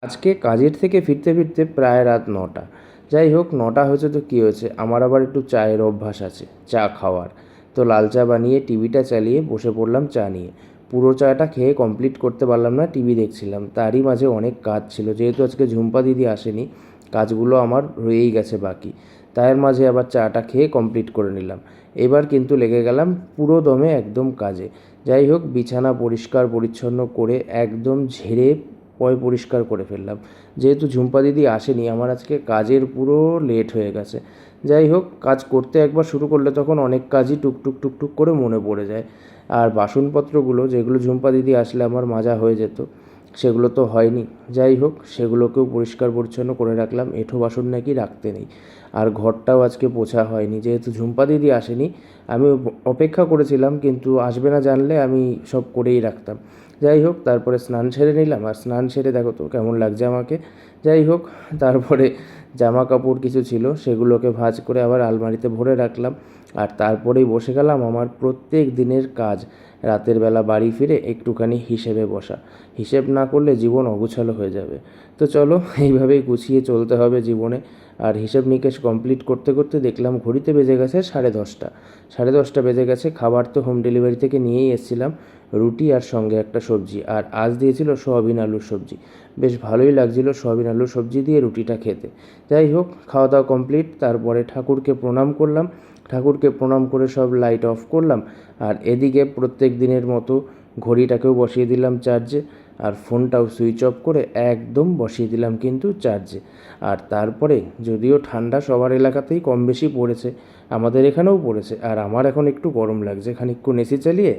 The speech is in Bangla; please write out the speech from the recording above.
আজকে কাজের থেকে ফিরতে ফিরতে প্রায় রাত 9টা। যাই হোক, 9টা হয়েছে তো কী হয়েছে, আমার আবার একটু চায়ের অভ্যাস আছে, চা খাওয়ার। তো লাল চা বানিয়ে টিভিটা চালিয়ে বসে পড়লাম চা নিয়ে। পুরো চাটা খেয়ে কমপ্লিট করতে পারলাম না, টিভি দেখছিলাম। তারই মাঝে অনেক কাজ ছিল, যেহেতু আজকে ঝুম্পা দিদি আসেনি, কাজগুলো আমার রয়েই গেছে বাকি। তার মাঝে আবার চাটা খেয়ে কমপ্লিট করে নিলাম। এবার কিন্তু লেগে গেলাম পুরো দমে একদম কাজে। যাই হোক, বিছানা পরিষ্কার পরিচ্ছন্ন করে একদম ঝেড়ে পরিষ্কার করে ফেললাম। যেহেতু ঝুম্পা দিদি আসেনি, আমার আজকে কাজের পুরো লেট হয়ে গেছে। যাই হোক, কাজ করতে একবার শুরু করলে তখন অনেক কাজই টুকটুক টুকটুক করে মনে পড়ে যায়। আর বাসনপত্রগুলো যেগুলো ঝুম্পা দিদি আসলে আমার মাজা হয়ে যেত, সেগুলো তো হয়নি। যাই হোক, সেগুলোকেও পরিষ্কার পরিচ্ছন্ন করে রাখলাম, এঁঠো বাসন নাকি রাখতে নেই। আর ঘরটাও আজকে পোছা হয়নি, যেহেতু ঝুম্পা দিদি আসেনি। আমি অপেক্ষা করেছিলাম, কিন্তু আসবে না জানলে আমি সব করেই রাখতাম। যাই হোক, তারপরে স্নান সেরে নিলাম, আর স্নান সেরে দেখো তো কেমন লাগছে আমাকে। যাই হোক, তারপরে জামা কাপড় কিছু ছিল সেগুলোকে ভাঁজ করে আবার আলমারিতে ভরে রাখলাম। আর তারপরেই বসে গেলাম আমার প্রত্যেক দিনের কাজ, রাতের বেলা বাড়ি ফিরে একটুখানি হিসেবে বসা। হিসেব না করলে জীবন অগোছালো হয়ে যাবে। তো চলো, এইভাবেই গুছিয়ে চলতে হবে জীবনে। আর হিসেব নিকেশ কমপ্লিট করতে করতে দেখলাম ঘড়িতে বেজে গেছে 10:30। 10:30 বেজে গেছে। খাবার তো হোম ডেলিভারি থেকে নিয়েই এসেছিলাম, রুটি আর সঙ্গে একটা সবজি। আর আজ দিয়েছিল সয়াবিন আলুর সবজি। বেশ ভালোই লাগছিল সয়াবিন আলুর সবজি দিয়ে রুটিটা খেতে। যাই হোক, খাওয়া দাওয়া কমপ্লিট। তারপরে ঠাকুরকে প্রণাম করলাম। ঠাকুরকে প্রণাম করে সব লাইট অফ করলাম। আর এদিকে প্রত্যেক দিনের মতো ঘড়িটাকেও বসিয়ে দিলাম চার্জে। আর ফোনটাও সুইচ অফ করে একদম বসিয়ে দিলাম কিন্তু চার্জে। আর তারপরে, যদিও ঠান্ডা সবার এলাকাতেই কম বেশি পড়েছে, আমাদের এখানেও পড়েছে। আর আমার এখন একটু গরম লাগছে, খানিকক্ষণ এসি চালিয়ে